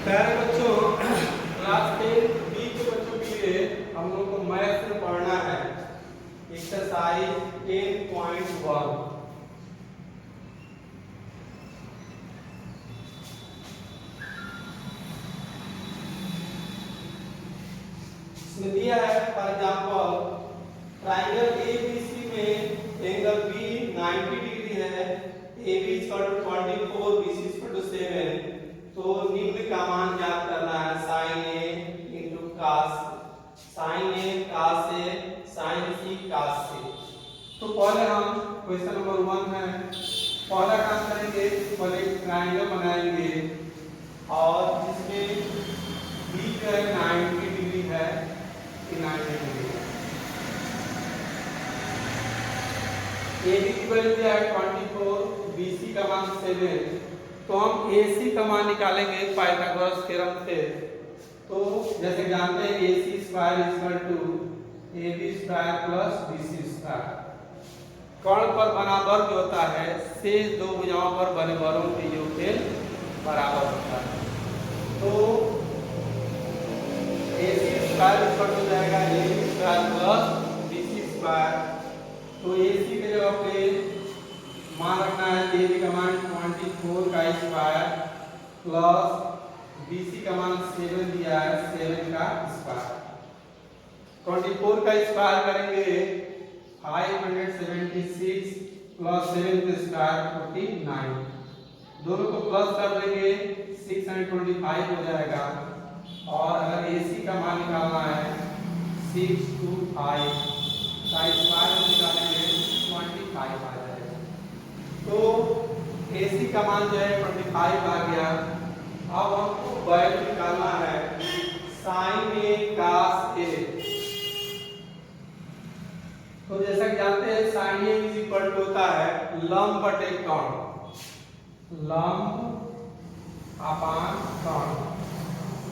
प्यारे बच्चों, class 10 B के बच्चों के लिए हम लोग को मैथ में पढ़ना है एक्सरसाइज 10.1। इसमें दिया है फॉर एग्जांपल ट्राइंगल एबीसी में एंगल बी 90 डिग्री है, AB = 24, BC = 7। तो निम्न का मान ज्ञात करना है sin A into cos sin A cos A sin C cos C। तो पहले हम क्वेश्चन नंबर 1 है, पहला काम करेंगे, पहले एक ट्रायंगल बनाएंगे और जिसमें बी जो है 90 डिग्री है, 90 डिग्री है। AB की वैल्यू दिया है 24, BC का मान 7। तो हम AC का मान निकालेंगे पाइथागोरस थ्योरम से। तो जैसे जानते हैं AC² = AB² + BC²। कर्ण पर बना वर्ग होता है शेष दो भुजाओं पर बने वर्गों के योग के बराबर होता है। तो AC² हो जाएगा AB² + BC²। तो AC के जगह पे मान रखना है, AB का मान 24 का स्क्वायर प्लस BC का मान 7 दिया है, 7 का स्क्वायर। 24 का स्क्वायर करेंगे 576 प्लस 7 का स्क्वायर 49। दोनों को प्लस कर देंगे 625 हो जाएगा। और अगर AC का मान निकालना है 625 का स्क्वायर निकालेंगे 25 आ जाएगा। तो AC का मान जो है 25 आ गया। अब हमको वैल्यू निकालना है sin A cos A। तो जैसा कि जानते हैं sin A = होता है लंब बटे कर्ण, लंब अपान कर्ण।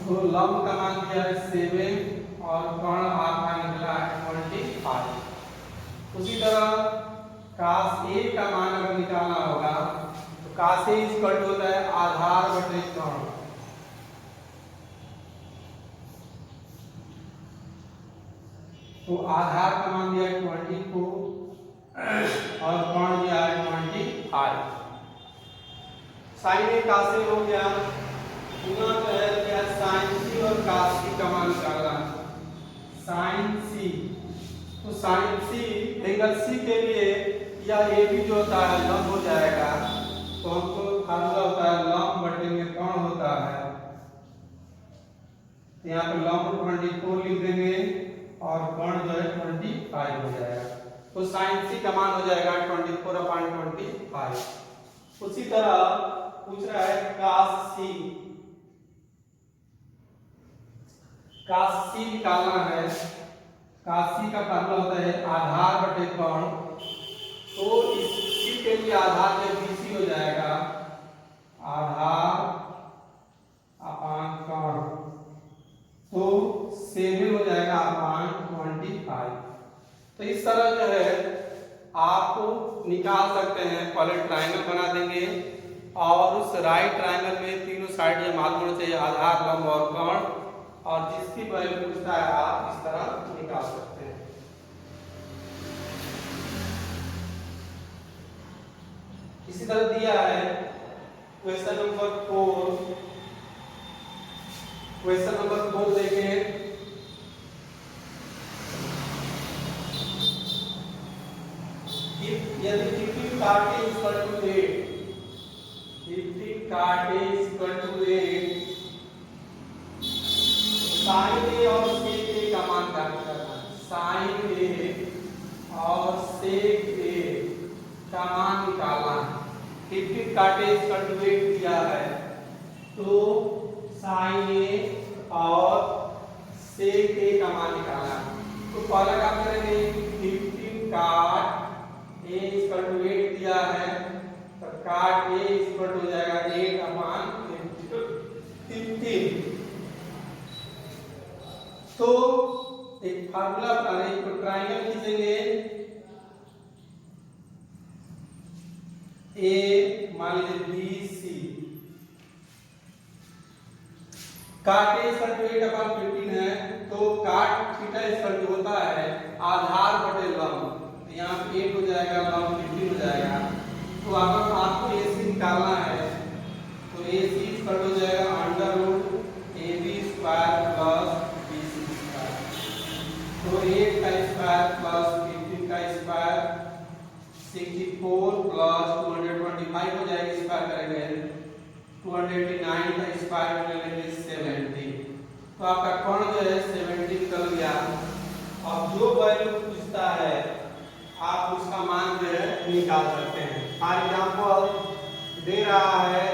तो लंब का मान दिया है 7 और कर्ण आपका निकला है 25। उसी तरह cos A का मान अगर निकालना होगा तो cos A = होता है आधार बटे कर्ण। तो आधार का मान दिया है 24 और कर्ण दिया है 25। sin A cos A हो गया, गुना जो है क्या sin C और cos C का मान निकालना है sin C। तो sin C एंगल C के लिए या AB जो होता है लंब हो जाएगा। तो हमको फार्मूला होता है लंब बटे में कर्ण होता है। तो यहाँ पे लंब 24 लिख देंगे और कर्ण जो है 25 हो जाएगा। तो sin C का मान हो जाएगा 24/25। उसी तरह पूछ रहा है cos C। cos C निकालना है, cos C का फार्मूला होता है आधार बटे कर्ण। तो इस C के लिए आधार में BC हो जाएगा आधार अपान कर्ण। तो 7 हो जाएगा अपान 25। तो इस तरह जो है आप निकाल सकते हैं। पहले ट्रायंगल बना देंगे और उस राइट ट्रायंगल में तीनों साइड जो मालूम होना चाहिए आधार, लंब और कर्ण, और जिसकी वैल्यू पूछता है आप इस तरह निकाल सकते हैं। इसी तरह दिया है क्वेश्चन नंबर 4। क्वेश्चन नंबर 4 देखें। यदि 15 cot A = 8, 15 cot A = 8, sin A और sec A का मान ज्ञात करना है। sin A और sec A का मान निकालना है। 15 cot A = 8 दिया है, तो sin A और sec A का मान निकालना है। तो पहला काम करेंगे 15 cot A = 8 दिया है, तो cot A = हो जाएगा 8/15। तो एक फार्मूला बनाने, एक ट्रायंगल खींचेंगे। A मान लीजिए BC, काट ए इक्वल टू 8/15 है, तो काट थीटा इक्वल टू होता है आधार बटे लंब। तो यहाँ पे 8 हो जाएगा, लंब 15 हो जाएगा। तो अगर आपको AC निकालना है तो AC इक्वल हो जाएगा √AB² प्लस BC स्क्वायर। तो 8 का स्क्वायर प्लस 15 का स्क्वायर 64 प्लस 225 हो जाएगा, स्क्वायर करेंगे 289 का स्क्वायर कर लेंगे 70। तो आपका कोण जो है 70 निकल गया। अब जो वैल्यू पूछता है आप उसका मान जो है निकाल सकते हैं। फॉर एग्जांपल दे रहा है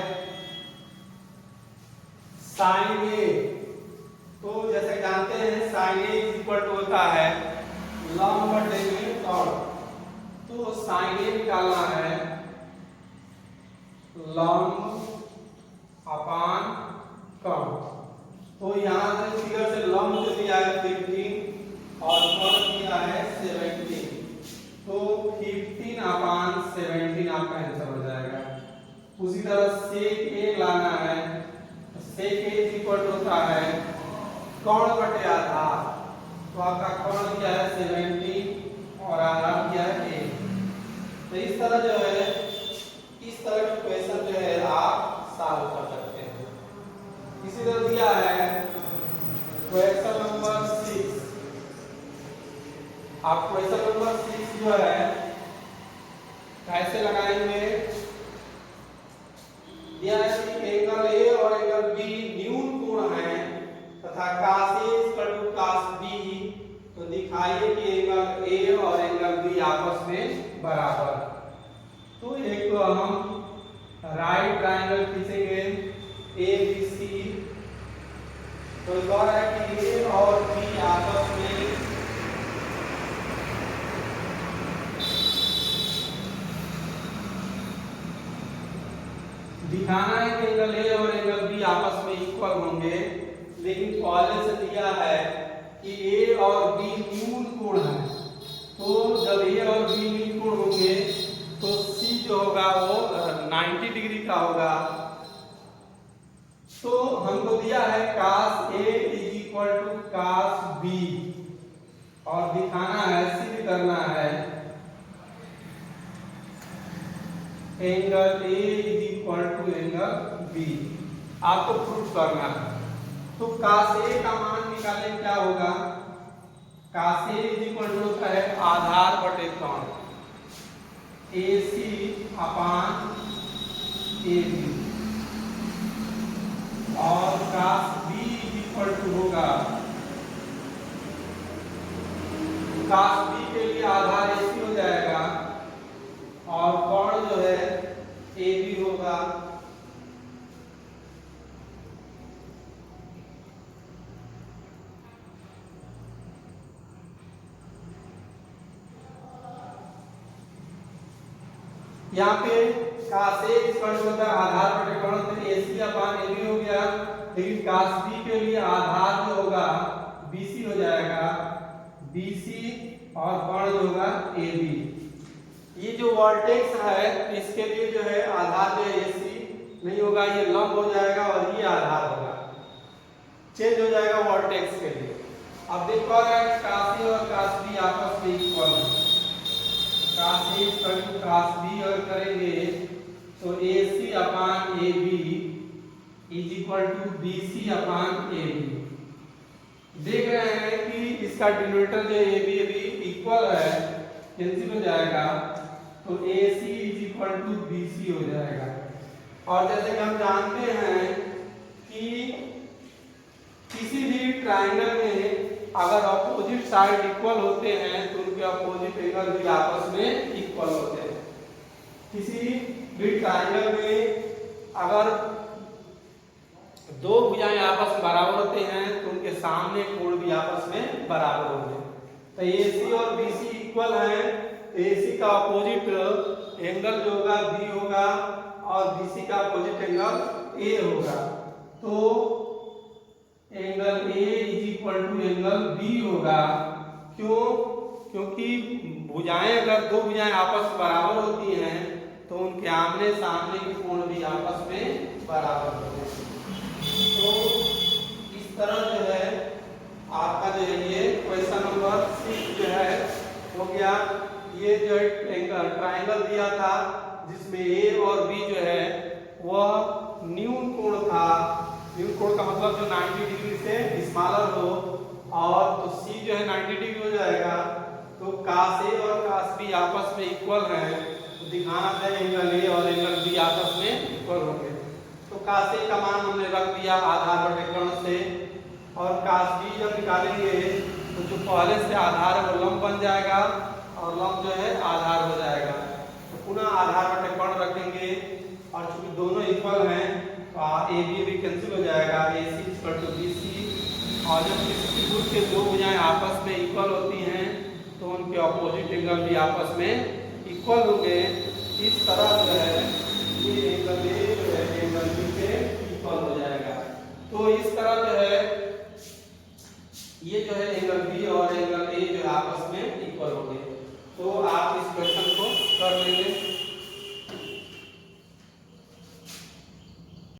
sin A, तो जैसे जानते हैं sin A इक्वल टू होता है लंब बटे में कोण। तो sin A निकालना है लंब अपान कोण। तो यहाँ से फिगर से लंब जो दिया है 15 और कोण दिया है 17, तो 15/17 आपका आंसर हो जाएगा। उसी तरह sec A लाना है, sec A इक्वल होता है कोण बटे आधार। तो आपका कोण क्या है 17 और आधार क्या है 1। तो इस तरह जो है इस तरह की क्वेश्चन जो है आप सॉल्व कर सकते हैं। इसी तरह दिया है क्वेश्चन नंबर 6। आप क्वेश्चन नंबर 6 जो है कैसे लगाएंगे, दिया है कि एंगल A और एंगल B न्यून कोण है तथा cos A cos B, तो दिखाइए कि एंगल A और एंगल B आपस में बराबर। तो एक तो हम राइट ट्रायंगल खींचेंगे ABC, तो कह रहा है कि A और B आपस में दिखाना है कि एंगल A और एंगल B आपस में इक्वल होंगे, लेकिन पहले से दिया है कि A और B न्यून कोण है। तो जब A और B न्यून कोण होंगे तो C जो होगा वो 90 डिग्री का होगा। तो हमको दिया है cos A equal to cos B और दिखाना है, सिद्ध करना है angle A equal to angle B, आपको प्रूफ करना है। तो cos A का मान निकालें, क्या होगा cos A इक्वल टू होता है आधार बटे कोण AC अपान AB और cos B इक्वल टू होगा cos B के लिए आधार AC हो जाएगा और कोण जो है AB होगा। यहाँ पे cos A इक्वल टू होता है आधार बटे कोण, तो AC अपान AB हो गया। लेकिन cos B के लिए आधार जो होगा BC हो जाएगा, BC और कोण जो होगा AB। ये जो वर्टेक्स है इसके लिए जो है आधार जो AC नहीं होगा, ये लंब हो जाएगा और ये आधार होगा, चेंज हो जाएगा वर्टेक्स के लिए। अब देखो अगर cos A और cos B आपस में इक्वल है, cos A equal to cos B और करेंगे तो AC upon AB is equal to BC upon AB। देख रहे हैं कि इसका डिनोमिनेटर जो AB इक्वल है कैंसिल हो जाएगा, तो AC is equal to BC हो जाएगा। और जैसे कि हम जानते हैं कि किसी भी ट्रायंगल में अगर अपोजिट साइड इक्वल होते हैं तो उनके अपोजिट एंगल भी आपस में इक्वल होते हैं। किसी भी ट्रायंगल में अगर दो भुजाएं आपस में बराबर होते हैं तो उनके सामने कोण भी आपस में बराबर होंगे। तो AC और BC इक्वल हैं, AC का अपोजिट एंगल जो होगा B होगा और BC का अपोजिट एंगल A होगा। तो angle A is equal to angle B होगा। क्यों? क्योंकि भुजाएं अगर दो भुजाएं आपस में बराबर होती हैं तो उनके आमने सामने के कोण भी आपस में बराबर होते हैं। तो दिया था जिसमें ए और बी जो है वह न्यून कोण था। न्यून कोण का मतलब जो 90 डिग्री से स्मॉलर हो, और तो सी जो है 90 डिग्री हो जाएगा। तो कास ए और कास बी आपस में इक्वल है, तो दिखाना था एंगल ए और एंगल बी आपस में इक्वल होंगे। तो कास ए का मान हमने रख दिया आधार बटे कर्ण से, और कास बी जब निकालेंगे तो जो पहले से आधार है वो लंब बन जाएगा और लंब जो है आधार हो जाएगा। तो पुनः आधार बटे कर्ण रखेंगे, और चूंकि दोनों इक्वल हैं तो ए बी भी कैंसिल हो जाएगा, ए सी इक्वल टू बी सी। और जब किसी त्रिभुज के दो भुजाएं आपस में इक्वल होती हैं तो उनके ऑपोजिट एंगल भी आपस में इक्वल होंगे। इस तरह जो है ये एंगल ए जो है एंगल बी से इक्वल हो जाएगा। तो इस तरह जो है ये जो है एंगल बी और एंगल ए जो आपस में इक्वल होंगे। तो आप इस क्वेश्चन को कर लेंगे।